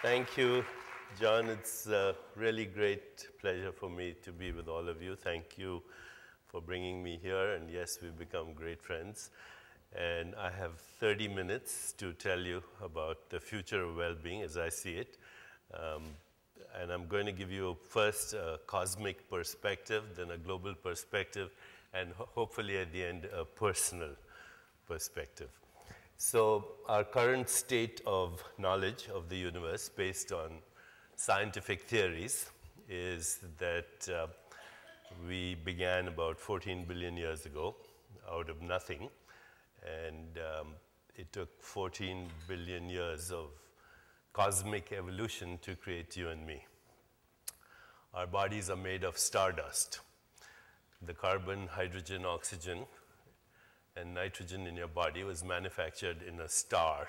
Thank you, John. It's a really great pleasure for me to be with all of you. Thank you for bringing me here. And yes, we've become great friends. And I have 30 minutes to tell you about the future of well-being as I see it. And I'm going to give you first a cosmic perspective, then a global perspective, and hopefully at the end, a personal perspective. So our current state of knowledge of the universe based on scientific theories is that we began about 14 billion years ago out of nothing. And it took 14 billion years of cosmic evolution to create you and me. Our bodies are made of stardust. The carbon, hydrogen, oxygen, and nitrogen in your body was manufactured in a star,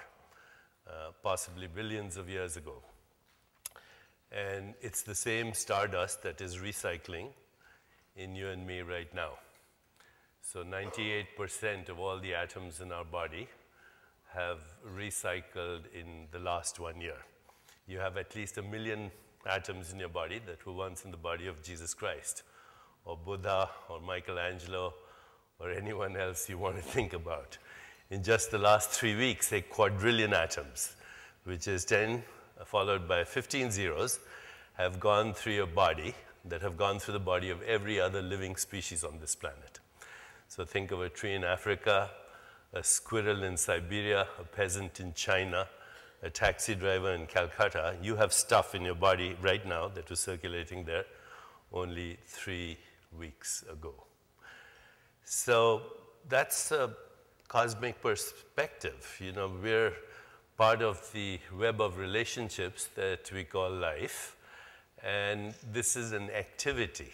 possibly billions of years ago. And it's the same stardust that is recycling in you and me right now. So 98% of all the atoms in our body have recycled in the last 1 year. You have at least 1 million atoms in your body that were once in the body of Jesus Christ, or Buddha, or Michelangelo, or anyone else you want to think about. In just the last 3 weeks, a quadrillion atoms, which is 10 followed by 15 zeros, have gone through your body, that have gone through the body of every other living species on this planet. So think of a tree in Africa, a squirrel in Siberia, a peasant in China, a taxi driver in Calcutta. You have stuff in your body right now that was circulating there only 3 weeks ago. So that's a cosmic perspective. You know, we're part of the web of relationships that we call life, and this is an activity.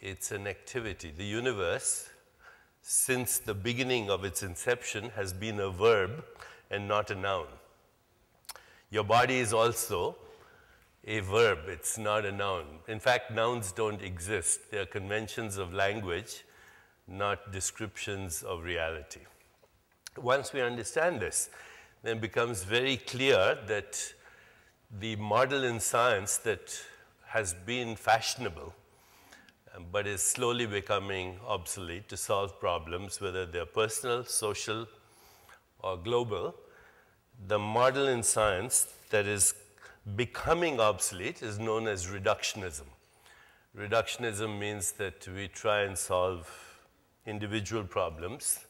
It's an activity. The universe, since the beginning of its inception, has been a verb and not a noun. Your body is also a verb. It's not a noun. In fact, nouns don't exist. They are conventions of language, not descriptions of reality. Once we understand this, then it becomes very clear that the model in science that has been fashionable but is slowly becoming obsolete to solve problems, whether they're personal, social, or global, the model in science that is becoming obsolete is known as reductionism. Reductionism means that we try and solve individual problems,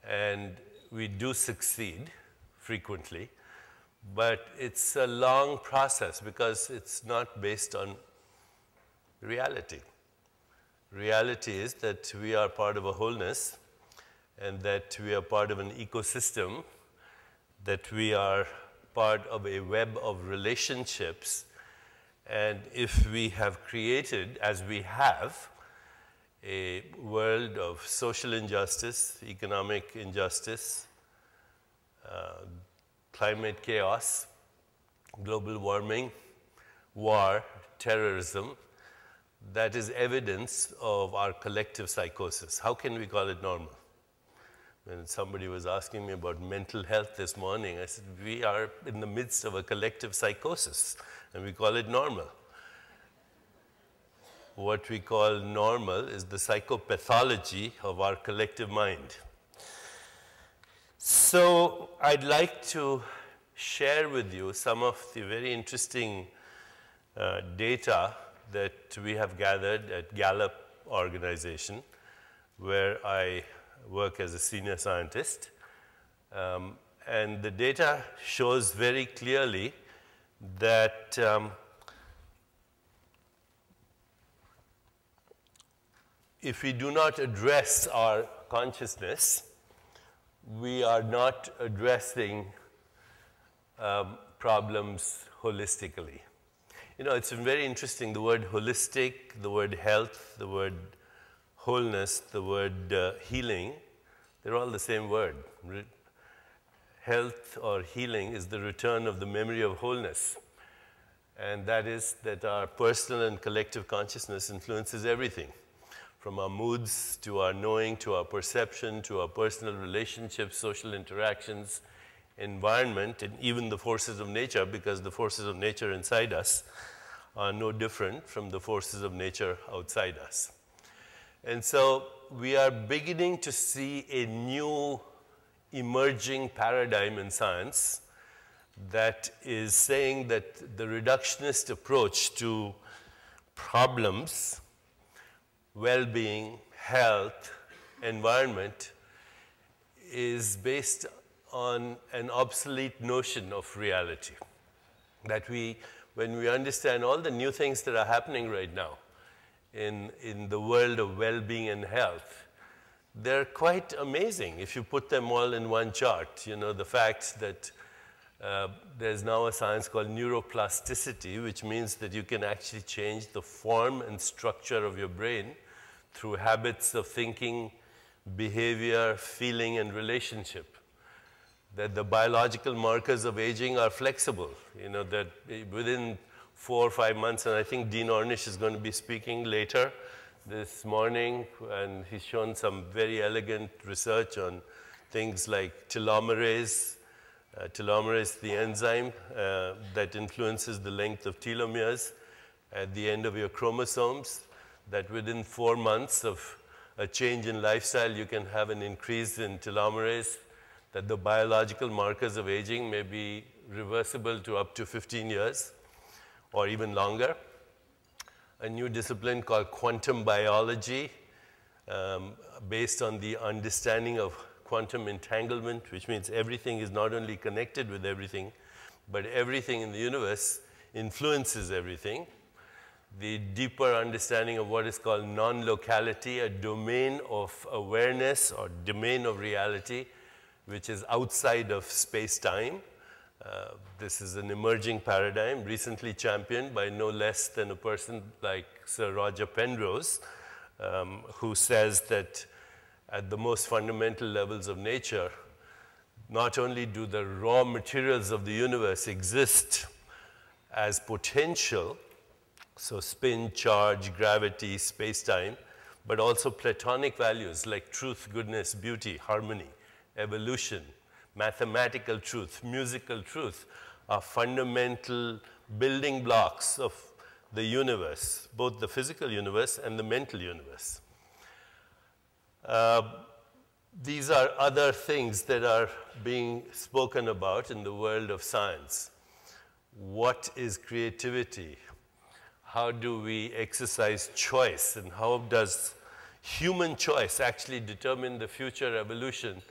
and we do succeed frequently, but it's a long process because it's not based on reality. Reality is that we are part of a wholeness, and that we are part of an ecosystem, that we are part of a web of relationships, and if we have created, as we have, a world of social injustice, economic injustice, climate chaos, global warming, war, terrorism, that is evidence of our collective psychosis. How can we call it normal? When somebody was asking me about mental health this morning, I said, we are in the midst of a collective psychosis, and we call it normal. What we call normal is the psychopathology of our collective mind. So I'd like to share with you some of the very interesting data that we have gathered at Gallup organization, where I work as a senior scientist. And the data shows very clearly that if we do not address our consciousness, we are not addressing problems holistically. You know, it's very interesting, the word holistic, the word health, the word wholeness, the word healing, they're all the same word. Health or healing is the return of the memory of wholeness. And that is that our personal and collective consciousness influences everything, from our moods to our knowing, to our perception, to our personal relationships, social interactions, environment, and even the forces of nature, because the forces of nature inside us are no different from the forces of nature outside us. And so we are beginning to see a new emerging paradigm in science that is saying that the reductionist approach to problems, well-being, health, environment is based on an obsolete notion of reality. That when we understand all the new things that are happening right now in the world of well-being and health, they're quite amazing if you put them all in one chart. You know, the fact that there's now a science called neuroplasticity, which means that you can actually change the form and structure of your brain through habits of thinking, behavior, feeling, and relationship. That the biological markers of aging are flexible, you know, that within 4 or 5 months, and I think Dean Ornish is going to be speaking later this morning, and he's shown some very elegant research on things like telomerase. Telomerase, the enzyme that influences the length of telomeres at the end of your chromosomes, that within 4 months of a change in lifestyle, you can have an increase in telomerase, that the biological markers of aging may be reversible to up to 15 years or even longer. A new discipline called quantum biology, based on the understanding of quantum entanglement, which means everything is not only connected with everything, but everything in the universe influences everything. The deeper understanding of what is called non-locality, a domain of awareness or domain of reality, which is outside of space-time. This is an emerging paradigm, recently championed by no less than a person like Sir Roger Penrose, who says that at the most fundamental levels of nature, not only do the raw materials of the universe exist as potential, so spin, charge, gravity, space-time, but also Platonic values like truth, goodness, beauty, harmony, evolution, mathematical truth, musical truth are fundamental building blocks of the universe, both the physical universe and the mental universe. These are other things that are being spoken about in the world of science. What is creativity? How do we exercise choice? And how does human choice actually determine the future evolution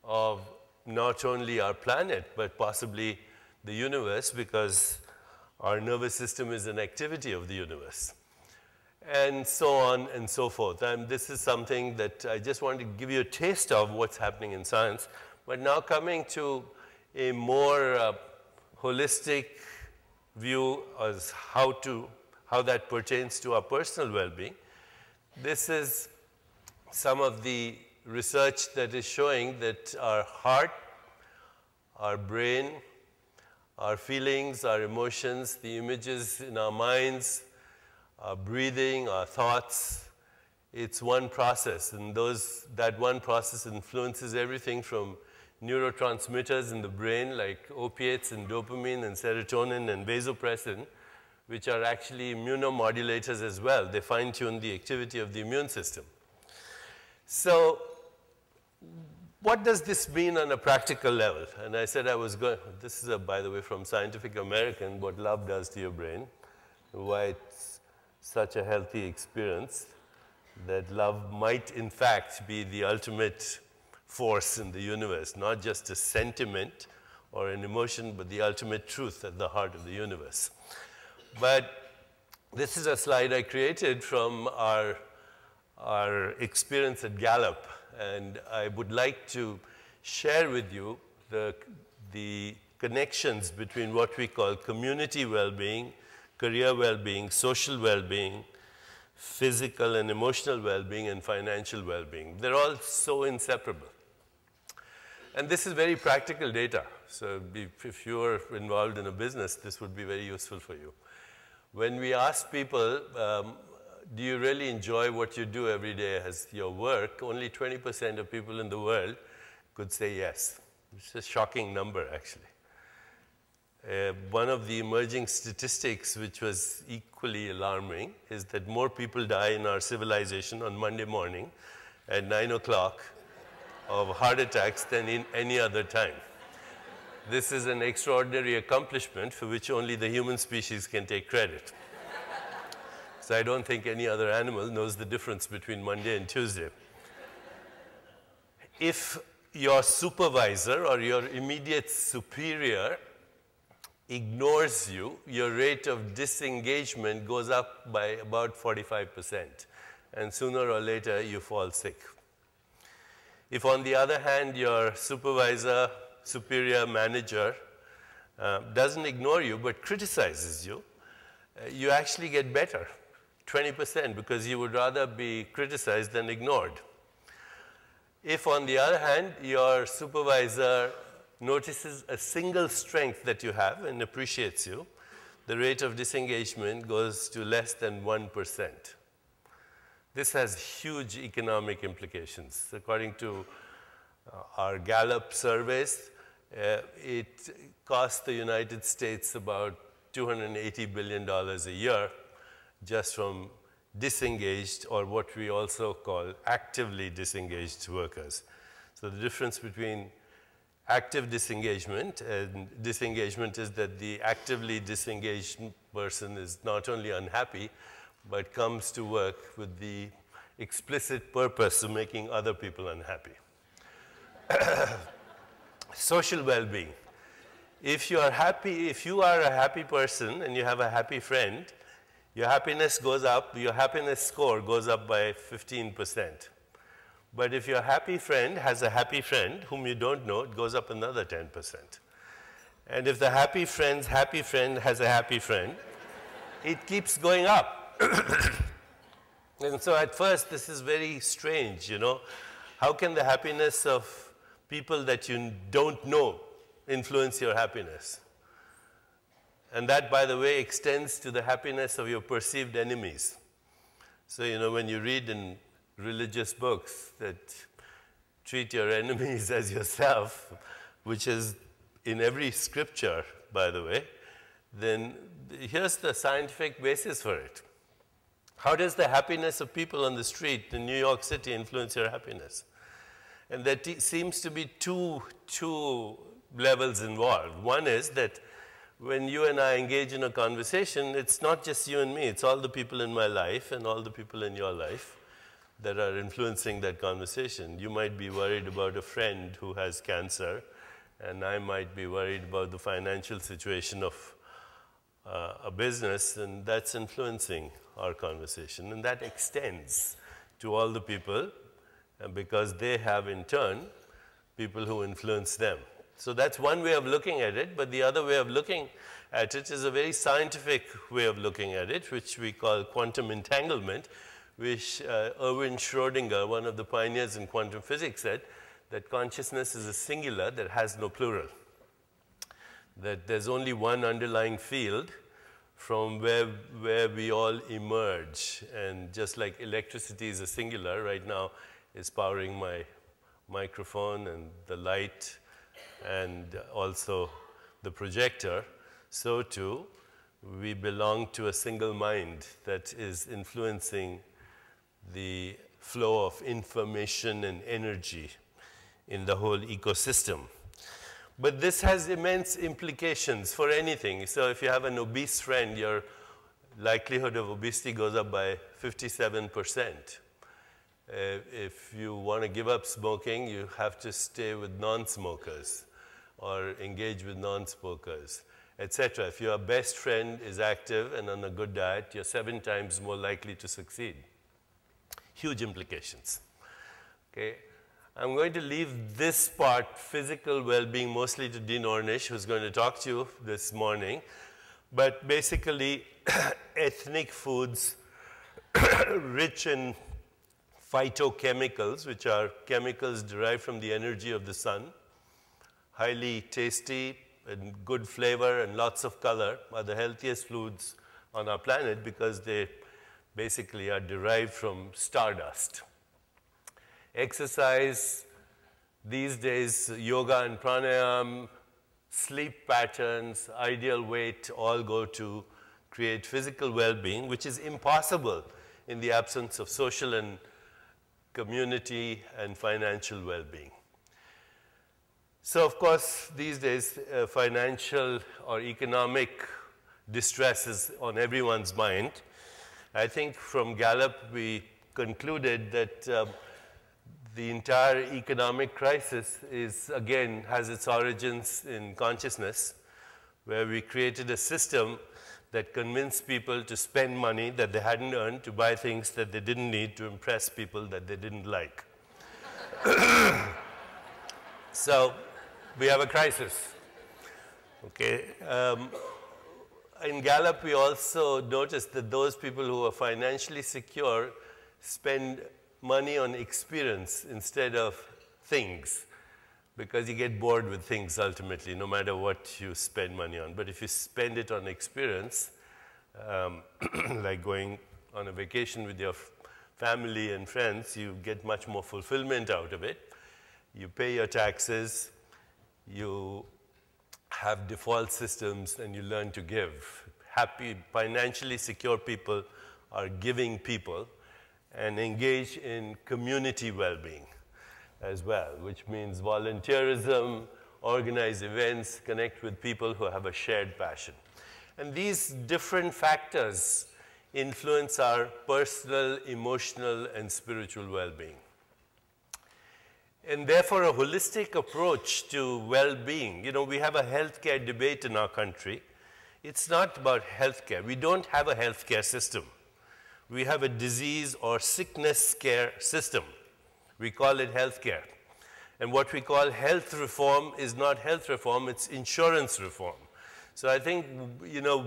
of not only our planet, but possibly the universe, because our nervous system is an activity of the universe? And so on and so forth. And this is something that I just wanted to give you a taste of what's happening in science. But now coming to a more holistic view as how that pertains to our personal well-being. This is some of the research that is showing that our heart, our brain, our feelings, our emotions, the images in our minds, our breathing, our thoughts, it's one process. And that one process influences everything from neurotransmitters in the brain like opiates and dopamine and serotonin and vasopressin, which are actually immunomodulators as well. They fine-tune the activity of the immune system. So what does this mean on a practical level? And I said I was going, this is, by the way, from Scientific American, what love does to your brain, why it's such a healthy experience, that love might in fact be the ultimate force in the universe, not just a sentiment or an emotion, but the ultimate truth at the heart of the universe. But this is a slide I created from our experience at Gallup, and I would like to share with you the connections between what we call community well-being, career well-being, social well-being, physical and emotional well-being, and financial well-being. They're all so inseparable. And this is very practical data. So if you're involved in a business, this would be very useful for you. When we ask people, do you really enjoy what you do every day as your work, only 20% of people in the world could say yes. It's a shocking number, actually. One of the emerging statistics which was equally alarming is that more people die in our civilization on Monday morning at 9 o'clock of heart attacks than in any other time. This is an extraordinary accomplishment for which only the human species can take credit. So I don't think any other animal knows the difference between Monday and Tuesday. If your supervisor or your immediate superior ignores you, your rate of disengagement goes up by about 45%, and sooner or later you fall sick. If, on the other hand, your supervisor, superior, manager doesn't ignore you but criticizes you, you actually get better, 20%, because you would rather be criticized than ignored. If, on the other hand, your supervisor notices a single strength that you have and appreciates you, the rate of disengagement goes to less than 1%. This has huge economic implications. According to our Gallup surveys, it costs the United States about $280 billion a year just from disengaged, or what we also call actively disengaged workers. So the difference between active disengagement and disengagement is that the actively disengaged person is not only unhappy, but comes to work with the explicit purpose of making other people unhappy. Social well-being. If you are happy, if you are a happy person and you have a happy friend, your happiness goes up, your happiness score goes up by 15%. But if your happy friend has a happy friend whom you don't know, it goes up another 10%. And if the happy friend's happy friend has a happy friend, it keeps going up. And so at first, this is very strange, you know. How can the happiness of people that you don't know influence your happiness? And that, by the way, extends to the happiness of your perceived enemies. So, you know, when you read in religious books that treat your enemies as yourself, which is in every scripture, by the way, then here's the scientific basis for it. How does the happiness of people on the street in New York City influence your happiness? And there seems to be two levels involved. One is that when you and I engage in a conversation, it's not just you and me, it's all the people in my life and all the people in your life that are influencing that conversation. You might be worried about a friend who has cancer, and I might be worried about the financial situation of a business, and that's influencing our conversation. And that extends to all the people, because they have, in turn, people who influence them. So that's one way of looking at it, but the other way of looking at it is a very scientific way of looking at it, which we call quantum entanglement, which Erwin Schrödinger, one of the pioneers in quantum physics, said that consciousness is a singular that has no plural, that there's only one underlying field from where we all emerge. And just like electricity is a singular, right now is powering my microphone and the light and also the projector, so too we belong to a single mind that is influencing the flow of information and energy in the whole ecosystem. But this has immense implications for anything. So if you have an obese friend, your likelihood of obesity goes up by 57%. If you want to give up smoking, you have to stay with non-smokers or engage with non-smokers, etc. If your best friend is active and on a good diet, you're 7 times more likely to succeed. Huge implications. Okay. I'm going to leave this part, physical well-being, mostly to Dean Ornish, who's going to talk to you this morning. But basically, ethnic foods rich in phytochemicals, which are chemicals derived from the energy of the sun, highly tasty and good flavor and lots of color, are the healthiest foods on our planet because they basically are derived from stardust. Exercise, These days, yoga and pranayama, sleep patterns, ideal weight all go to create physical well-being, which is impossible in the absence of social and community and financial well-being. So, of course, these days, financial or economic distress is on everyone's mind. I think from Gallup, we concluded that the entire economic crisis is, again, has its origins in consciousness, where we created a system that convinced people to spend money that they hadn't earned to buy things that they didn't need to impress people that they didn't like. So we have a crisis. Okay. In Gallup, we also noticed that those people who are financially secure spend money on experience instead of things, because you get bored with things ultimately, no matter what you spend money on. But if you spend it on experience, like going on a vacation with your family and friends, you get much more fulfillment out of it. You pay your taxes, you have default systems, and you learn to give. Happy, financially secure people are giving people and engage in community well-being as well, which means volunteerism, organize events, connect with people who have a shared passion. And these different factors influence our personal, emotional, and spiritual well-being. And therefore, a holistic approach to well-being, we have a healthcare debate in our country. It's not about healthcare. We don't have a healthcare system. We have a disease or sickness care system. We call it healthcare. And what we call health reform is not health reform, it's insurance reform. So I think,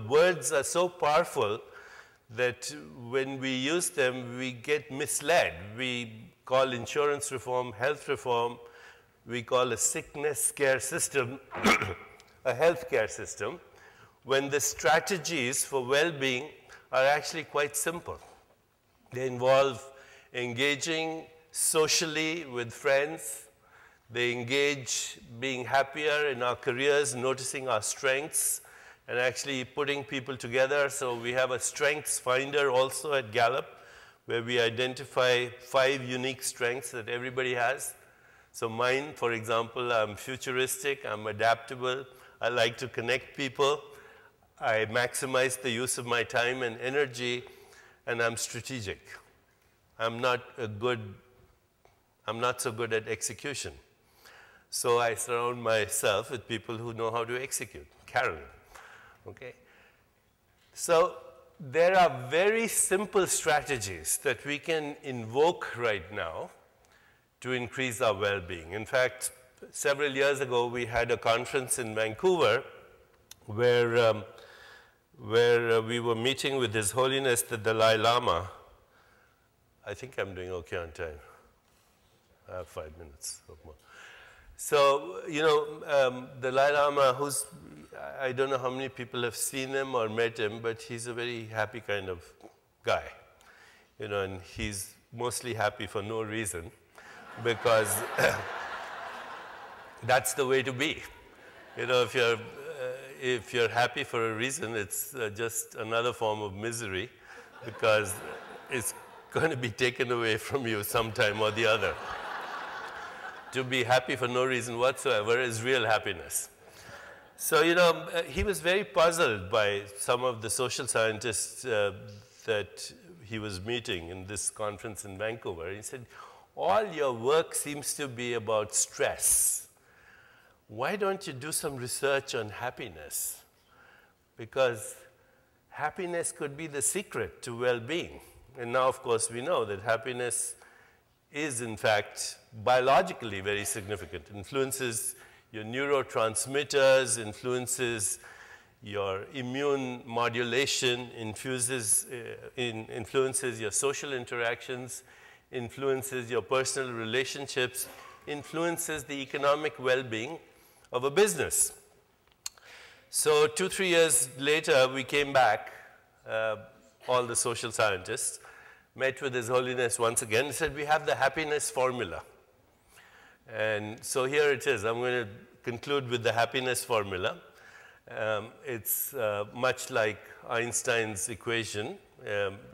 words are so powerful that when we use them, we get misled. We call insurance reform health reform. We call a sickness care system a healthcare system, when the strategies for well-being are actually quite simple. They involve engaging socially with friends. They engage being happier in our careers, noticing our strengths, and actually putting people together. So we have a strengths finder also at Gallup, where we identify 5 unique strengths that everybody has. So mine, for example, I'm futuristic, I'm adaptable, I like to connect people, I maximize the use of my time and energy, and I'm strategic. I'm not so good at execution. So I surround myself with people who know how to execute. Carolyn, okay? So there are very simple strategies that we can invoke right now to increase our well-being. In fact, several years ago, we had a conference in Vancouver where we were meeting with His Holiness the Dalai Lama. I think I'm doing okay on time. I have 5 minutes or more. So, the Dalai Lama, I don't know how many people have seen him or met him, but he's a very happy kind of guy. And he's mostly happy for no reason, because that's the way to be. If you're happy for a reason, it's just another form of misery, because it's going to be taken away from you sometime or the other. To be happy for no reason whatsoever is real happiness. So, he was very puzzled by some of the social scientists that he was meeting in this conference in Vancouver. He said, all your work seems to be about stress. Why don't you do some research on happiness? Because happiness could be the secret to well-being. And now, of course, we know that happiness is, in fact, biologically very significant. Influences your neurotransmitters, influences your immune modulation, influences your social interactions, influences your personal relationships, influences the economic well-being of a business. So 2-3 years later, we came back, all the social scientists, met with His Holiness once again, and said, we have the happiness formula. And so here it is. I'm going to conclude with the happiness formula. It's much like Einstein's equation.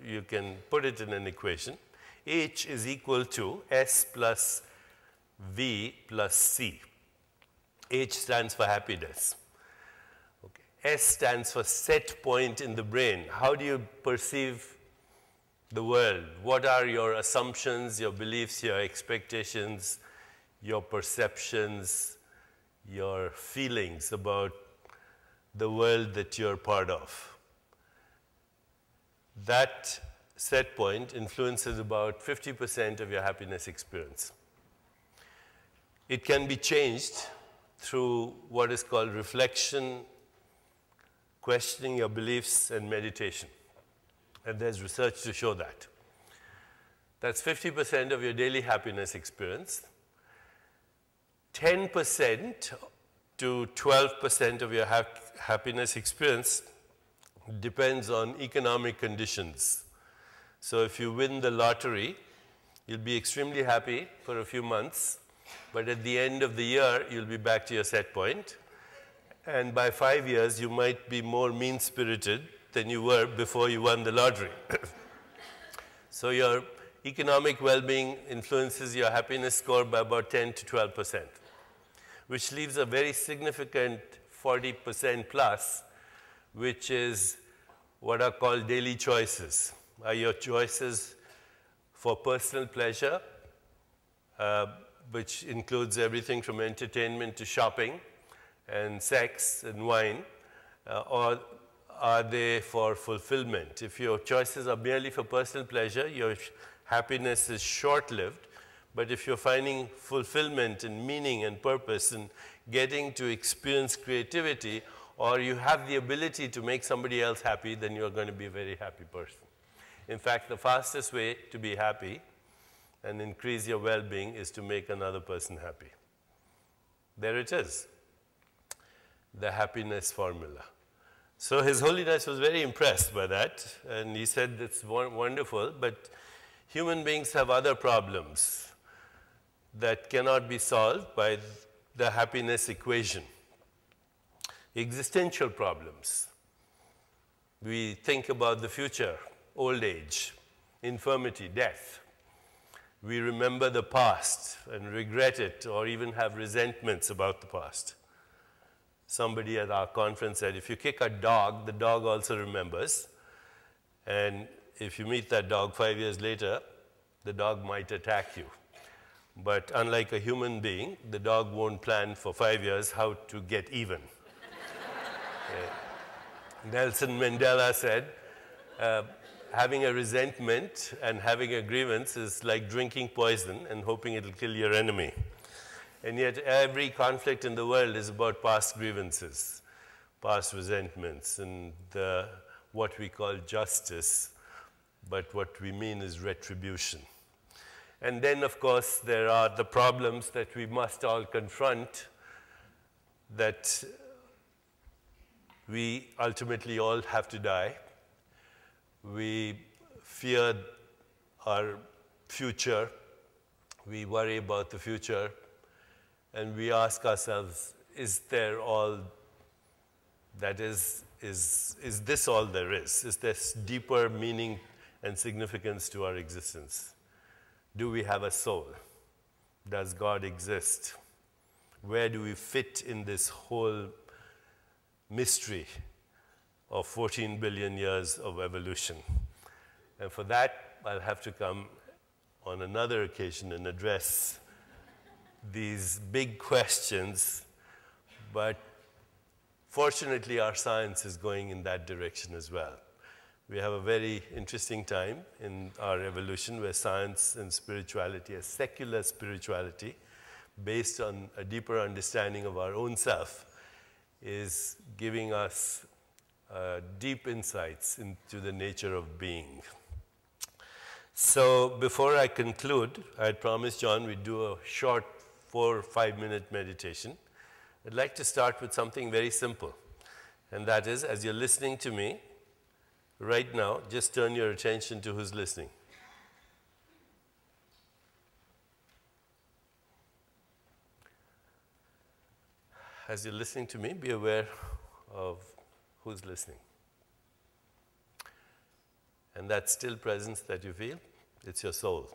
You can put it in an equation. H is equal to S plus V plus C. H stands for happiness. Okay. S stands for set point in the brain. How do you perceive the world? What are your assumptions, your beliefs, your expectations, your perceptions, your feelings about the world that you're part of? That set point influences about 50% of your happiness experience. It can be changed through what is called reflection, questioning your beliefs, and meditation. And there's research to show that. That's 50% of your daily happiness experience. 10% to 12% of your happiness experience depends on economic conditions. So if you win the lottery, you'll be extremely happy for a few months, but at the end of the year, you'll be back to your set point. And by 5 years, you might be more mean-spirited than you were before you won the lottery. So your economic well-being influences your happiness score by about 10 to 12%, which leaves a very significant 40% plus, which is what are called daily choices. Are your choices for personal pleasure, which includes everything from entertainment to shopping and sex and wine, or are they for fulfillment? If your choices are merely for personal pleasure, your happiness is short-lived. But if you're finding fulfillment and meaning and purpose and getting to experience creativity, or you have the ability to make somebody else happy, then you're going to be a very happy person. In fact, the fastest way to be happy and increase your well-being is to make another person happy. There it is, the happiness formula. So His Holiness was very impressed by that, and he said it's wonderful, but human beings have other problems that cannot be solved by the happiness equation. Existential problems. We think about the future, old age, infirmity, death. We remember the past and regret it or even have resentments about the past. Somebody at our conference said, if you kick a dog, the dog also remembers. And if you meet that dog 5 years later, the dog might attack you. But unlike a human being, the dog won't plan for 5 years how to get even. Nelson Mandela said, having a resentment and having a grievance is like drinking poison and hoping it'll kill your enemy. And yet every conflict in the world is about past grievances, past resentments, and what we call justice, but what we mean is retribution. And then, of course, there are the problems that we must all confront, that we ultimately all have to die. We fear our future. We worry about the future. And we ask ourselves, is there all that is this all there is? Is there deeper meaning and significance to our existence? Do we have a soul? Does God exist? Where do we fit in this whole mystery of 14 billion years of evolution? And for that, I'll have to come on another occasion and address these big questions, but fortunately our science is going in that direction as well. We have a very interesting time in our evolution where science and spirituality, a secular spirituality, based on a deeper understanding of our own self, is giving us deep insights into the nature of being. So before I conclude, I promised John we'd do a short 4 or 5 minute meditation. I'd like to start with something very simple, and that is, as you're listening to me, right now, just turn your attention to who's listening. as you're listening to me, be aware of who's listening. And that still presence that you feel, it's your soul.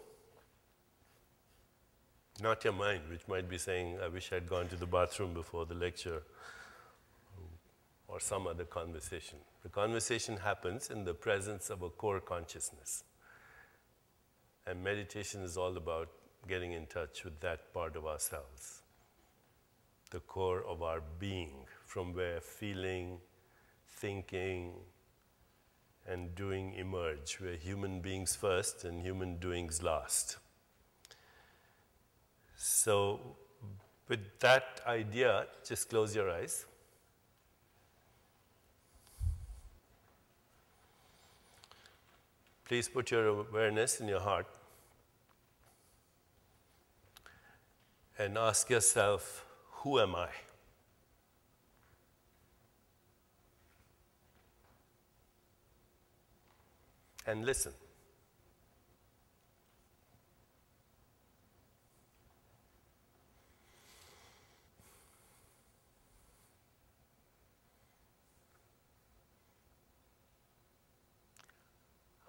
Not your mind, which might be saying, I wish I'd gone to the bathroom before the lecture, or some other conversation. The conversation happens in the presence of a core consciousness. And meditation is all about getting in touch with that part of ourselves, the core of our being, from where feeling, thinking, and doing emerge. We're human beings first and human doings last. So with that idea, just close your eyes. Please put your awareness in your heart and ask yourself, who am I? And listen.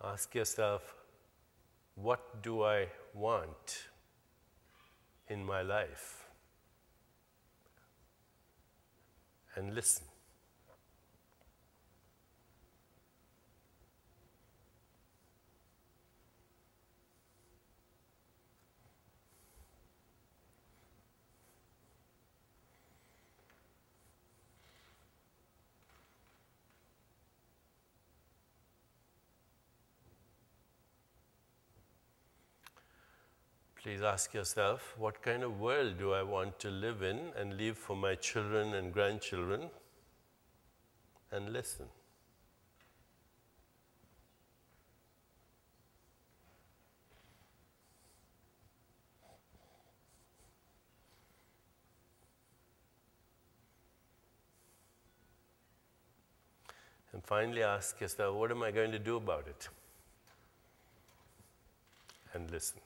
Ask yourself, what do I want in my life? And listen. Please ask yourself, what kind of world do I want to live in and leave for my children and grandchildren? And listen. And finally ask yourself, what am I going to do about it? And listen.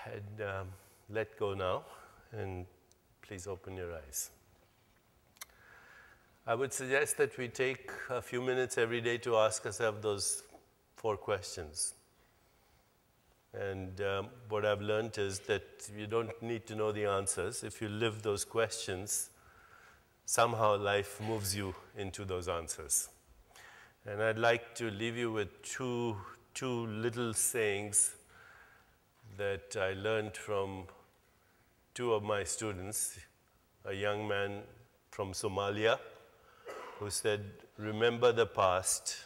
And let go now, and please open your eyes. I would suggest that we take a few minutes every day to ask ourselves those 4 questions. And what I've learned is that you don't need to know the answers. If you live those questions, somehow life moves you into those answers. And I'd like to leave you with two little sayings that I learned from 2 of my students, a young man from Somalia who said, remember the past,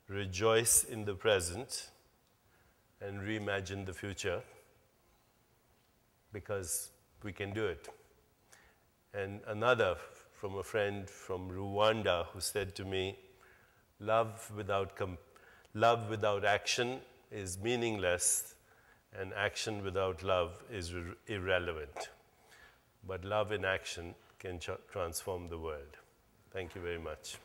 rejoice in the present, and reimagine the future, because we can do it. And another from a friend from Rwanda who said to me, love without action is meaningless, and action without love is irrelevant. But love in action can transform the world. Thank you very much.